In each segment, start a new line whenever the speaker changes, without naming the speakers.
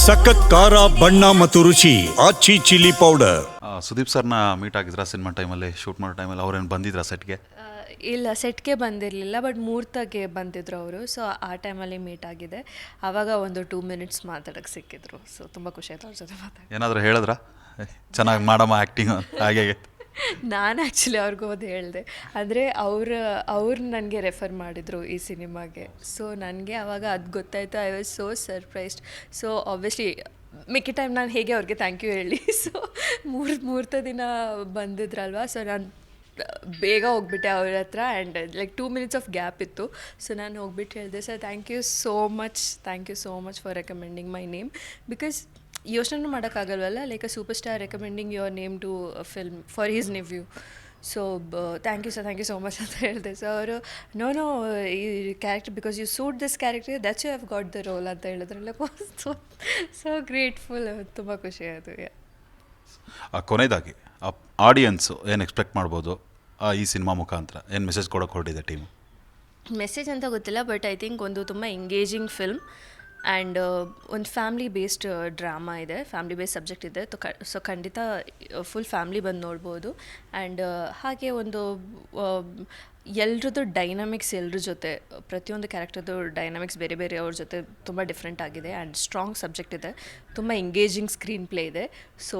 ಸಖತ್ ಖಾರ ಬಣ್ಣ ಮತ್ತು ರುಚಿ ಆಚಿ ಚಿಲ್ಲಿ ಪೌಡರ್.
ಸುದೀಪ್ ಸರ್ನ ಮೀಟ್ ಆಗಿದ್ರಾ ಸಿನಿಮಾ ಟೈಮಲ್ಲಿ, ಶೂಟ್ ಮಾಡೋ ಟೈಮಲ್ಲಿ ಅವ್ರೇನು ಬಂದಿದ್ರಾ ಸೆಟ್ಗೆ?
ಇಲ್ಲ, ಸೆಟ್ಗೆ ಬಂದಿರಲಿಲ್ಲ, ಬಟ್ ಮುಹೂರ್ತಕ್ಕೆ ಬಂದಿದ್ದರು ಅವರು. ಸೊ ಆ ಟೈಮಲ್ಲಿ ಮೀಟ್ ಆಗಿದೆ. ಆವಾಗ ಒಂದು 2 ಮಿನಿಟ್ಸ್ ಮಾತಾಡೋಕ್ಕೆ ಸಿಕ್ಕಿದ್ರು. ಸೊ ತುಂಬ ಖುಷಿ ಆಯ್ತು ಅವ್ರ ಜೊತೆ ಮಾತಾಡಿ.
ಏನಾದರೂ ಹೇಳಿದ್ರಾ ಚೆನ್ನಾಗಿ ಮಾಡಮ್ಮ ಆ್ಯಕ್ಟಿಂಗ್ ಹಾಗೆ?
ನಾನು ಆ್ಯಕ್ಚುಲಿ ಅವ್ರಿಗೂ ಅದು ಹೇಳಿದೆ. ಅಂದರೆ ಅವ್ರು ನನಗೆ ರೆಫರ್ ಮಾಡಿದರು ಈ ಸಿನಿಮಾಗೆ. ಸೊ ನನಗೆ ಆವಾಗ ಅದು ಗೊತ್ತಾಯಿತು. I was so surprised. So obviously Mickey time ನಾನು ಹೇಗೆ ಅವ್ರಿಗೆ ಥ್ಯಾಂಕ್ ಯು ಹೇಳಿ. ಸೊ ಮುಹೂರ್ತ ದಿನ ಬಂದಿದ್ರಲ್ವ, ಸೊ ನಾನು ಬೇಗ ಹೋಗ್ಬಿಟ್ಟೆ ಅವ್ರ ಹತ್ರ. And like 2 minutes of gap ಇತ್ತು. ಸೊ ನಾನು ಹೋಗ್ಬಿಟ್ಟು ಹೇಳಿದೆ, sir thank you so much for recommending my name. Because ಯೋಚನೆ ಮಾಡೋಕ್ಕಾಗಲ್ವಲ್ಲ, like a superstar recommending your name to a film for his nephew. So thank you so much ಅಂತ ಹೇಳಿದೆ. So ಅವರು no ಈ character, because you suit this character, that's you have got the role ಅಂತ ಹೇಳಿದ್ರಲ್ಲ. So grateful, ತುಂಬ ಖುಷಿ ಆಯಿತು.
ಕೊನೆಯದಾಗಿ ಆಡಿಯನ್ಸು ಏನು ಎಕ್ಸ್ಪೆಕ್ಟ್ ಮಾಡ್ಬೋದು ಈ ಸಿನಿಮಾ ಮುಖಾಂತರ? ಏನು ಮೆಸೇಜ್ ಕೊಡೋಕೆ ಹೊರಟಿದೆ ಟೀಮು?
ಮೆಸೇಜ್ ಅಂತ ಗೊತ್ತಿಲ್ಲ, ಬಟ್ ಐ ಥಿಂಕ್ ಒಂದು ತುಂಬ ಎಂಗೇಜಿಂಗ್ ಫಿಲ್ಮ್. ಆ್ಯಂಡ್ ಒಂದು ಫ್ಯಾಮ್ಲಿ ಬೇಸ್ಡ್ ಡ್ರಾಮಾ ಇದೆ, ಫ್ಯಾಮ್ಲಿ ಬೇಸ್ಡ್ ಸಬ್ಜೆಕ್ಟ್ ಇದೆ. ಸೊ ಖಂಡಿತ ಫುಲ್ ಫ್ಯಾಮ್ಲಿ ಬಂದು ನೋಡ್ಬೋದು. ಆ್ಯಂಡ್ ಹಾಗೆ ಒಂದು ಎಲ್ರದ್ದು ಡೈನಾಮಿಕ್ಸ್, ಎಲ್ರ ಜೊತೆ ಪ್ರತಿಯೊಂದು ಕ್ಯಾರೆಕ್ಟರ್ದು ಡೈನಾಮಿಕ್ಸ್ ಬೇರೆ ಬೇರೆ ಅವ್ರ ಜೊತೆ ತುಂಬ ಡಿಫ್ರೆಂಟ್ ಆಗಿದೆ. ಆ್ಯಂಡ್ ಸ್ಟ್ರಾಂಗ್ ಸಬ್ಜೆಕ್ಟ್ ಇದೆ, ತುಂಬ ಎಂಗೇಜಿಂಗ್ ಸ್ಕ್ರೀನ್ ಪ್ಲೇ ಇದೆ. So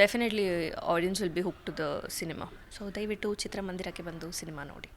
definitely audience will be hook to the cinema. So ದಯವಿಟ್ಟು ಚಿತ್ರಮಂದಿರಕ್ಕೆ ಬಂದು ಸಿನಿಮಾ ನೋಡಿ.